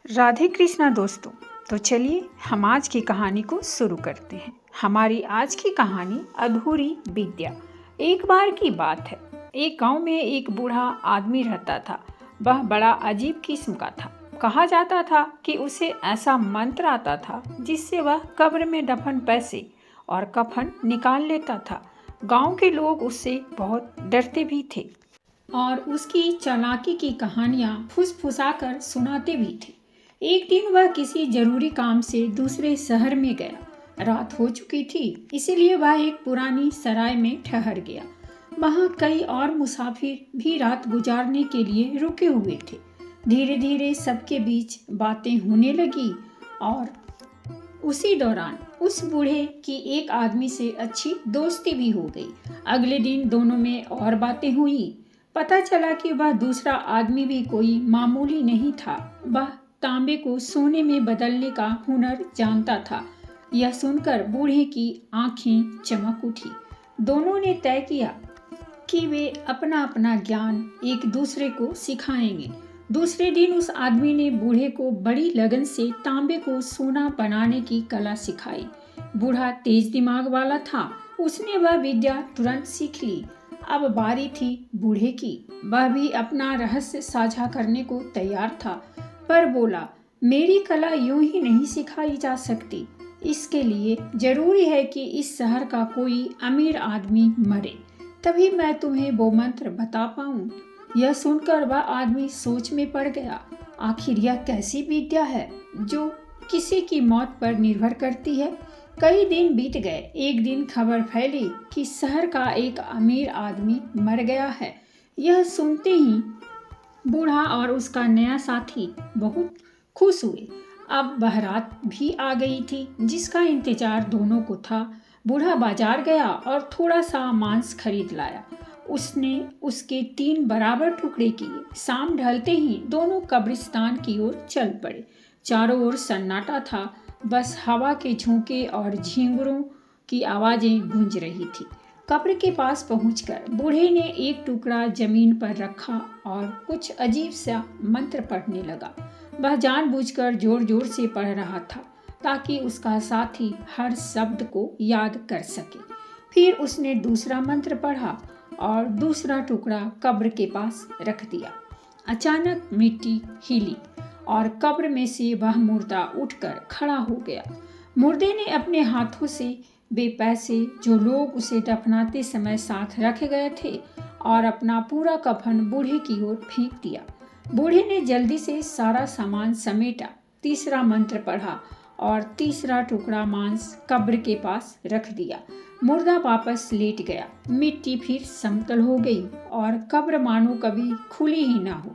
राधे कृष्णा दोस्तों। तो चलिए हम आज की कहानी को शुरू करते हैं। हमारी आज की कहानी अधूरी विद्या। एक बार की बात है, एक गांव में एक बूढ़ा आदमी रहता था। वह बड़ा अजीब किस्म का था। कहा जाता था कि उसे ऐसा मंत्र आता था जिससे वह कब्र में दफन पैसे और कफन निकाल लेता था। गांव के लोग उससे बहुत डरते भी थे और उसकी चालाकी की कहानियां फुसफुसाकर सुनाते भी थे। एक दिन वह किसी जरूरी काम से दूसरे शहर में गया। रात हो चुकी थी, इसीलिए वह एक पुरानी सराय में ठहर गया। वहाँ कई और मुसाफिर भी रात गुजारने के लिए रुके हुए थे। धीरे धीरे सबके बीच बातें होने लगी और उसी दौरान उस बूढ़े की एक आदमी से अच्छी दोस्ती भी हो गई। अगले दिन दोनों में और बातें हुई। पता चला कि वह दूसरा आदमी भी कोई मामूली नहीं था। वह तांबे को सोने में बदलने का हुनर जानता था। यह सुनकर बूढ़े की आंखें चमक उठी। दोनों ने तय किया कि वे अपना अपना ज्ञान एक दूसरे को सिखाएंगे। दूसरे दिन उस आदमी ने बूढ़े को बड़ी लगन से तांबे को सोना बनाने की कला सिखाई। बूढ़ा तेज दिमाग वाला था, उसने वह विद्या तुरंत सीख ली। अब बारी थी बूढ़े की। वह भी अपना रहस्य साझा करने को तैयार था, पर बोला, मेरी कला यूं ही नहीं सिखाई जा सकती। इसके लिए जरूरी है कि इस शहर का कोई अमीर आदमी मरे, तभी मैं तुम्हें वो मंत्र बता पाऊं। यह सुनकर वह आदमी सोच में पड़ गया। आखिर यह कैसी विद्या है जो किसी की मौत पर निर्भर करती है। कई दिन बीत गए। एक दिन खबर फैली कि शहर का एक अमीर आदमी मर गया है। यह सुनते ही बूढ़ा और उसका नया साथी बहुत खुश हुए। अब वह रात भी आ गई थी जिसका इंतजार दोनों को था। बूढ़ा बाजार गया और थोड़ा सा मांस खरीद लाया। उसने उसके 3 बराबर टुकड़े किए। शाम ढलते ही दोनों कब्रिस्तान की ओर चल पड़े। चारों ओर सन्नाटा था, बस हवा के झोंके और झींगुरों की आवाजें गूंज रही थी। कब्र के पास पहुंचकर बूढ़े ने एक टुकड़ा जमीन पर रखा और कुछ अजीब सा मंत्र पढ़ने लगा। वह जानबूझकर जोर जोर से पढ़ रहा था ताकि उसका साथी हर शब्द को याद कर सके। फिर उसने दूसरा मंत्र पढ़ा और दूसरा टुकड़ा कब्र के पास रख दिया। अचानक मिट्टी हिली और कब्र में से वह मुर्दा उठकर खड़ा हो गया। मुर्दे ने अपने हाथों से वे पैसे जो लोग उसे दफनाते समय साथ रखे गए थे और अपना पूरा कफन बूढ़े की ओर फेंक दिया। बूढ़े ने जल्दी से सारा सामान समेटा, तीसरा मंत्र पढ़ा और तीसरा टुकड़ा मांस कब्र के पास रख दिया। मुर्दा वापस लेट गया। मिट्टी फिर समतल हो गई और कब्र मानो कभी खुली ही ना हो।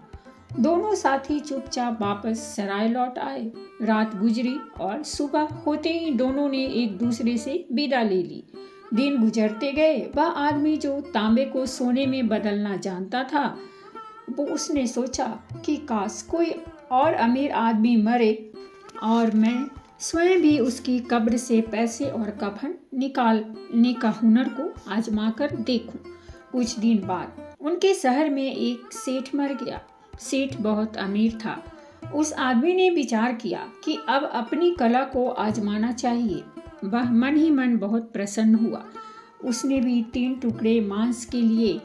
दोनों साथी चुपचाप वापस सराय लौट आए। रात गुजरी और सुबह होते ही दोनों ने एक दूसरे से विदा ले ली। दिन गुजरते गए। वह आदमी जो तांबे को सोने में बदलना जानता था, वो उसने सोचा कि काश कोई और अमीर आदमी मरे और मैं स्वयं भी उसकी कब्र से पैसे और कफन निकालने का हुनर को आजमा कर देखूं। कुछ दिन बाद उनके शहर में एक सेठ मर गया। सेठ बहुत अमीर था। उस आदमी ने विचार किया कि अब अपनी कला को आजमाना चाहिए। वह मन ही मन बहुत प्रसन्न हुआ। उसने भी 3 टुकड़े मांस के लिए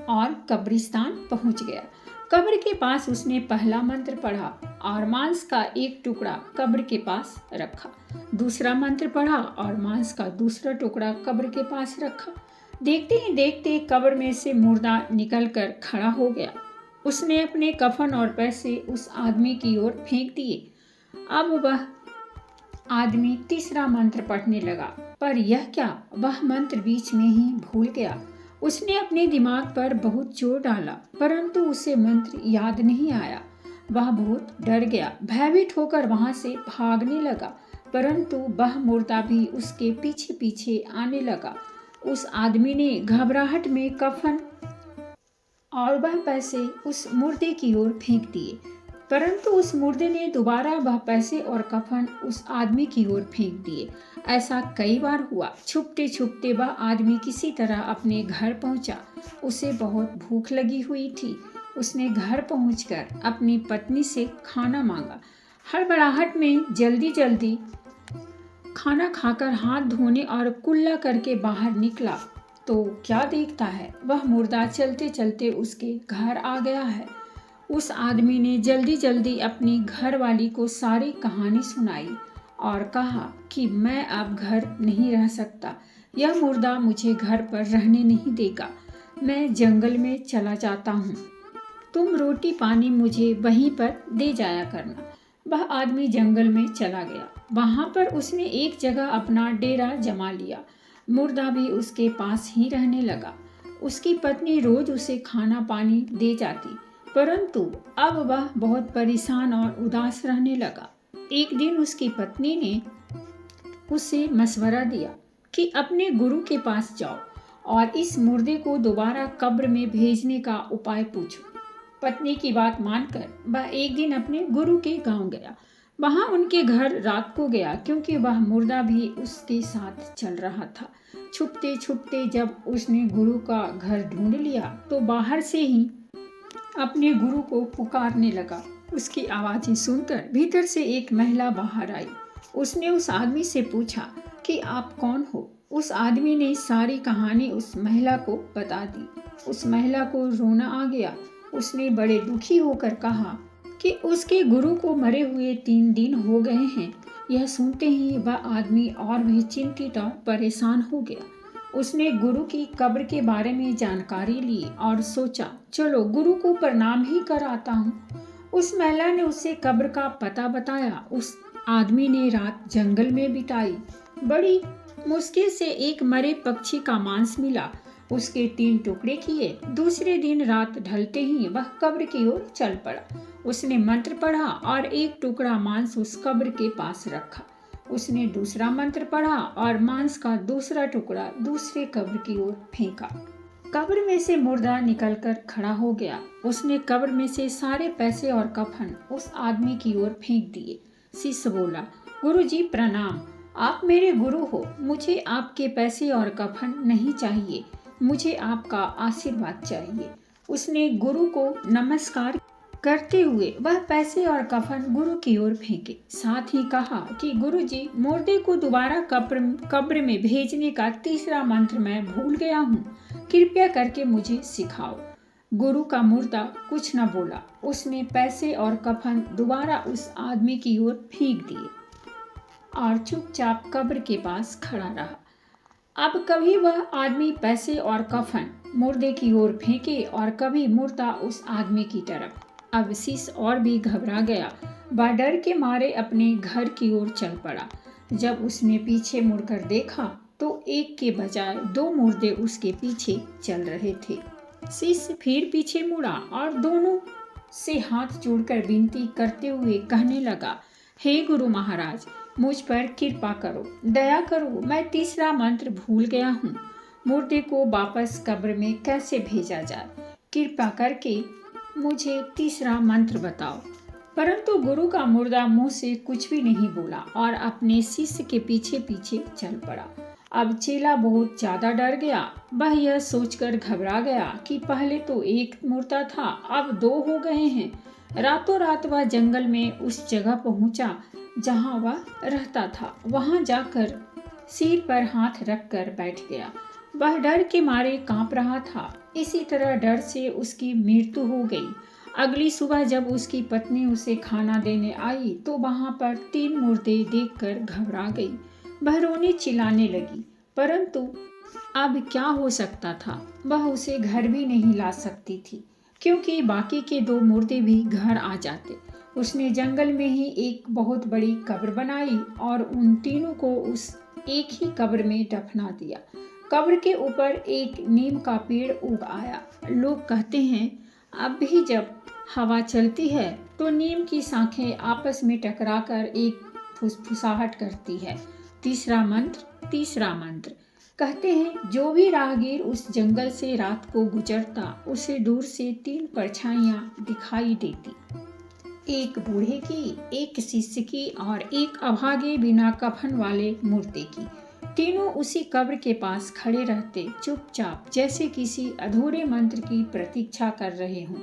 और कब्रिस्तान पहुंच गया। कब्र के पास उसने पहला मंत्र पढ़ा और मांस का एक टुकड़ा कब्र के पास रखा। दूसरा मंत्र पढ़ा और मांस का दूसरा टुकड़ा कब्र के पास रखा। देखते ही देखते कब्र में से मुर्दा निकलकर खड़ा हो गया। उसने अपने कफन और पैसे उस आदमी की ओर फेंक दिए। अब वह आदमी तीसरा मंत्र पढ़ने लगा, पर यह क्या, वह मंत्र बीच में ही भूल गया। उसने अपने दिमाग पर बहुत जोर डाला, परंतु उसे मंत्र याद नहीं आया। वह बहुत डर गया। भयभीत होकर वहां से भागने लगा, परंतु वह मुर्दा भी उसके पीछे पीछे आने लगा। उस आदमी ने घबराहट में कफन और वह पैसे उस मुर्दे की ओर फेंक दिए, परंतु उस मुर्दे ने दोबारा वह पैसे और कफन उस आदमी की ओर फेंक दिए। ऐसा कई बार हुआ। छुपते छुपते वह आदमी किसी तरह अपने घर पहुंचा। उसे बहुत भूख लगी हुई थी। उसने घर पहुंचकर अपनी पत्नी से खाना मांगा। हड़बड़ाहट में जल्दी जल्दी खाना खाकर हाथ धोने और कुल्ला करके बाहर निकला तो क्या देखता है, वह मुर्दा चलते चलते उसके घर आ गया है। उस आदमी ने जल्दी जल्दी अपनी घरवाली को सारी कहानी सुनाई और कहा कि मैं अब घर नहीं रह सकता, यह मुर्दा मुझे घर पर रहने नहीं देगा, मैं जंगल में चला जाता हूँ, तुम रोटी पानी मुझे वहीं पर दे जाया करना। वह आदमी जंगल में चला गया। वहां पर उसने एक जगह अपना डेरा जमा लिया। मुर्दा भी उसके पास ही रहने लगा। उसकी पत्नी रोज उसे खाना पानी दे जाती, परंतु अब वह बहुत परेशान और उदास रहने लगा। एक दिन उसकी पत्नी ने उसे मशवरा दिया कि अपने गुरु के पास जाओ और इस मुर्दे को दोबारा कब्र में भेजने का उपाय पूछो। पत्नी की बात मानकर वह एक दिन अपने गुरु के गांव गया। वहां उनके घर रात को गया क्योंकि वह मुर्दा भी उसके साथ चल रहा था। छुपते छुपते जब उसने गुरु का घर ढूंढ लिया तो बाहर से ही अपने गुरु को पुकारने लगा। उसकी आवाज़ें सुनकर भीतर से एक महिला बाहर आई। उसने उस आदमी से पूछा कि आप कौन हो। उस आदमी ने सारी कहानी उस महिला को बता दी। उस महिला को रोना आ गया। उसने बड़े दुखी होकर कहा कि उसके गुरु को मरे हुए 3 दिन हो गए हैं। यह सुनते ही वह आदमी और भी चिंतित और परेशान हो गया। उसने गुरु की कब्र के बारे में जानकारी ली और सोचा, चलो गुरु को प्रणाम ही कर आता हूँ। उस महिला ने उसे कब्र का पता बताया। उस आदमी ने रात जंगल में बिताई। बड़ी मुश्किल से एक मरे पक्षी का मांस मिला। उसके 3 टुकड़े किए। दूसरे दिन रात ढलते ही वह कब्र की ओर चल पड़ा। उसने मंत्र पढ़ा और एक टुकड़ा मांस उस कब्र के पास रखा। उसने दूसरा मंत्र पढ़ा और मांस का दूसरा टुकड़ा दूसरे कब्र की ओर फेंका। कब्र में से मुर्दा निकलकर खड़ा हो गया। उसने कब्र में से सारे पैसे और कफन उस आदमी की ओर फेंक दिए। शिष्य बोला, गुरुजी प्रणाम, आप मेरे गुरु हो, मुझे आपके पैसे और कफन नहीं चाहिए, मुझे आपका आशीर्वाद चाहिए। उसने गुरु को नमस्कार करते हुए वह पैसे और कफन गुरु की ओर फेंके। साथ ही कहा कि गुरुजी, मुर्दे को दोबारा कब्र में भेजने का तीसरा मंत्र मैं भूल गया हूँ, कृपया करके मुझे सिखाओ। गुरु का मुर्दा कुछ न बोला। उसने पैसे और कफन दोबारा उस आदमी की ओर फेंक दिए और चुपचाप कब्र के पास खड़ा रहा। अब कभी वह आदमी पैसे और कफन मुर्दे की ओर फेंके और कभी मुर्दा उस आदमी की तरफ। अब शिष्य और भी घबरा गया। वह डर के मारे अपने घर की ओर चल पड़ा। जब उसने पीछे मुड़कर देखा तो एक के बजाय 2 मुर्दे उसके पीछे चल रहे थे। शिष्य फिर पीछे मुड़ा और दोनों से हाथ जोड़कर विनती करते हुए कहने लगा, हे गुरु महाराज, मुझ पर कृपा करो, दया करो, मैं तीसरा मंत्र भूल गया हूँ। मुर्दे को वापस कब्र में कैसे भेजा जाए? कृपा करके मुझे तीसरा मंत्र बताओ। परंतु गुरु का मुर्दा मुंह से कुछ भी नहीं बोला और अपने शिष्य के पीछे पीछे चल पड़ा। अब चेला बहुत ज्यादा डर गया। वह यह सोचकर घबरा गया कि पहले तो एक मुर्दा था, अब 2 हो गए हैं। रातों रात वह जंगल में उस जगह पहुंचा जहां वह रहता था। वहां जाकर सिर पर हाथ रखकर बैठ गया। वह डर के मारे कांप रहा था। इसी तरह डर से उसकी मृत्यु हो गई। अगली सुबह जब उसकी पत्नी उसे खाना देने आई तो वहां पर 3 मुर्दे देखकर घबरा गई। वह रोने चिल्लाने लगी, परंतु अब क्या हो सकता था? वह उसे घर भी नहीं ला सकती थी क्योंकि बाकी के 2 मुर्दे भी घर आ जाते। उसने जंगल में ही एक बहुत बड़ी कब्र बनाई और उन तीनों को उस एक ही कब्र में दफना दिया। कब्र के ऊपर एक नीम का पेड़ उग आया। लोग कहते हैं अब भी जब हवा चलती है तो नीम की शाखें आपस में टकराकर एक फुसफुसाहट करती है। तीसरा मंत्र। कहते हैं जो भी राहगीर उस जंगल से रात को गुजरता उसे दूर से 3 परछाइयां दिखाई देती, एक बूढ़े की, एक शिष्य की और एक अभागे बिना कफन वाले मुर्दे की। तीनों उसी कब्र के पास खड़े रहते, चुपचाप, जैसे किसी अधूरे मंत्र की प्रतीक्षा कर रहे हों।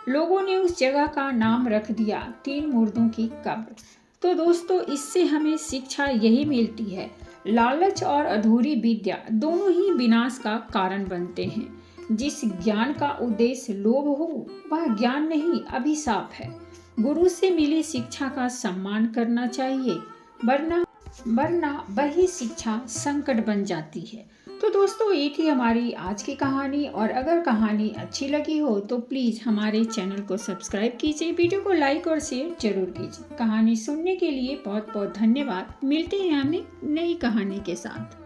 लोगों ने उस जगह का नाम रख दिया 3 मुर्दों की कब्र। तो दोस्तों, इससे हमें शिक्षा यही मिलती है, लालच और अधूरी विद्या दोनों ही विनाश का कारण बनते हैं। जिस ज्ञान का उद्देश्य लोभ हो, वह ज्ञान नहीं, अभिशाप है। गुरु से मिली शिक्षा का सम्मान करना चाहिए, वरना वही शिक्षा संकट बन जाती है। तो दोस्तों, ये थी हमारी आज की कहानी, और अगर कहानी अच्छी लगी हो तो प्लीज़ हमारे चैनल को सब्सक्राइब कीजिए, वीडियो को लाइक और शेयर जरूर कीजिए। कहानी सुनने के लिए बहुत बहुत धन्यवाद। मिलते हैं हमें नई कहानी के साथ।